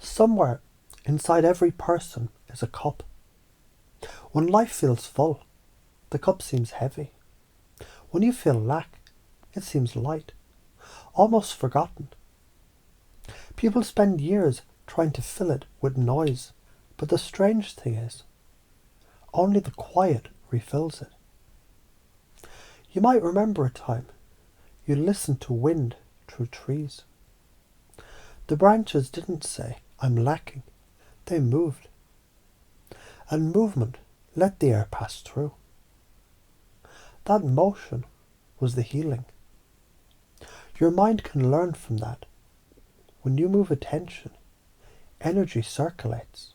Somewhere inside every person is a cup. When life feels full, the cup seems heavy. When you feel lack, it seems light, almost forgotten. People spend years trying to fill it with noise, but the strange thing is, only the quiet refills it. You might remember a time you listened to wind through trees. The branches didn't say, "I'm lacking." They moved. And movement let the air pass through. That motion was the healing. Your mind can learn from that. When you move attention, energy circulates.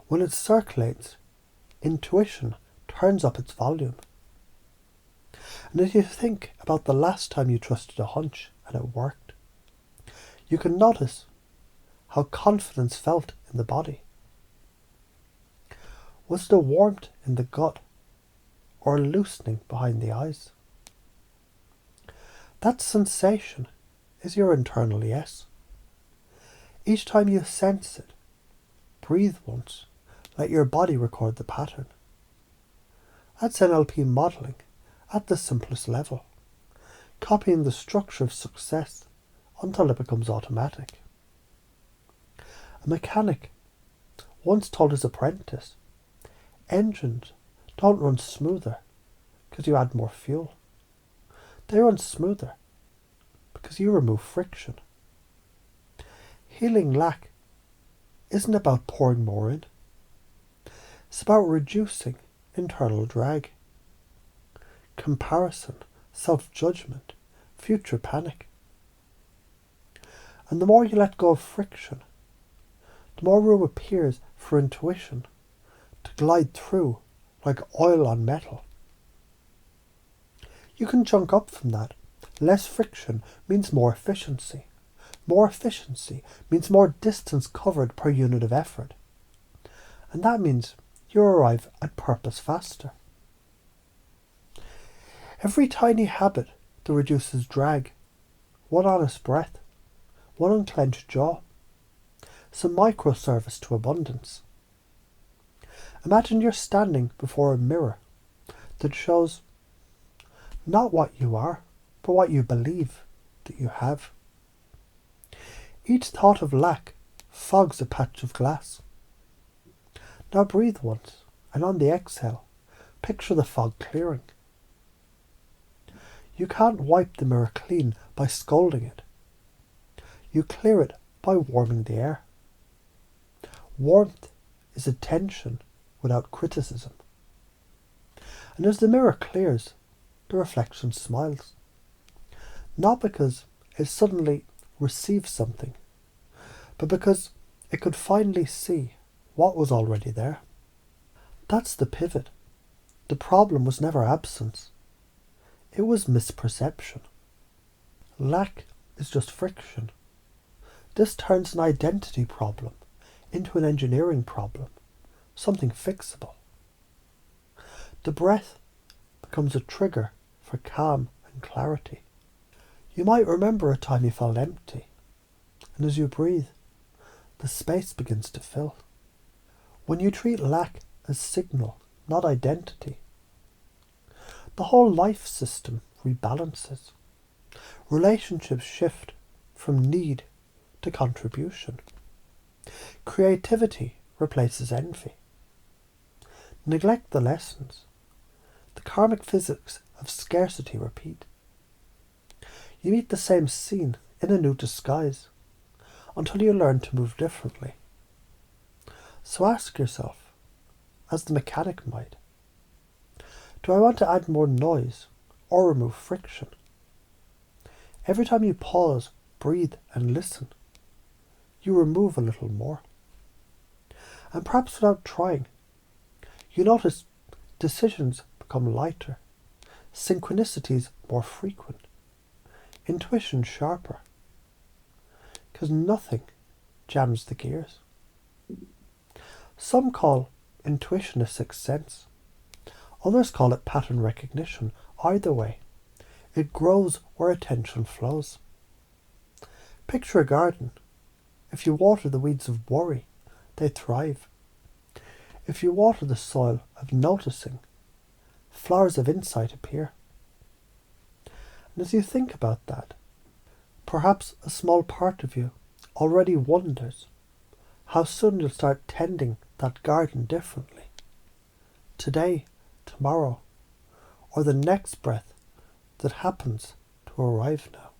When it circulates, intuition turns up its volume. And if you think about the last time you trusted a hunch and it worked, you can notice how confidence felt in the body. Was it a warmth in the gut or a loosening behind the eyes? That sensation is your internal yes. Each time you sense it, breathe once, let your body record the pattern. That's NLP modelling at the simplest level, copying the structure of success until it becomes automatic. A mechanic once told his apprentice, engines don't run smoother because you add more fuel. They run smoother because you remove friction. Healing lack isn't about pouring more in. It's about reducing internal drag, comparison, self-judgment, future panic. And the more you let go of friction, the more room appears for intuition to glide through like oil on metal. You can chunk up from that. Less friction means more efficiency. More efficiency means more distance covered per unit of effort. And that means you arrive at purpose faster. Every tiny habit that reduces drag, one honest breath, one unclenched jaw, it's a microservice to abundance. Imagine you're standing before a mirror that shows not what you are, but what you believe that you have. Each thought of lack fogs a patch of glass. Now breathe once, and on the exhale, picture the fog clearing. You can't wipe the mirror clean by scolding it. You clear it by warming the air. Warmth is attention without criticism. And as the mirror clears, the reflection smiles. Not because it suddenly receives something, but because it could finally see what was already there. That's the pivot. The problem was never absence. It was misperception. Lack is just friction. This turns an identity problem into an engineering problem, something fixable. The breath becomes a trigger for calm and clarity. You might remember a time you felt empty, and as you breathe, the space begins to fill. When you treat lack as signal, not identity, the whole life system rebalances. Relationships shift from need to contribution. Creativity replaces envy. Neglect the lessons. The karmic physics of scarcity repeat. You meet the same scene in a new disguise until you learn to move differently. So ask yourself, as the mechanic might, do I want to add more noise or remove friction? Every time you pause, breathe and listen, you remove a little more. And perhaps without trying, you notice decisions become lighter, synchronicities more frequent, intuition sharper, because nothing jams the gears. Some call intuition a sixth sense. Others call it pattern recognition. Either way, it grows where attention flows. Picture a garden. If you water the weeds of worry, they thrive. If you water the soil of noticing, flowers of insight appear. And as you think about that, perhaps a small part of you already wonders how soon you'll start tending that garden differently. Today, tomorrow, or the next breath that happens to arrive now.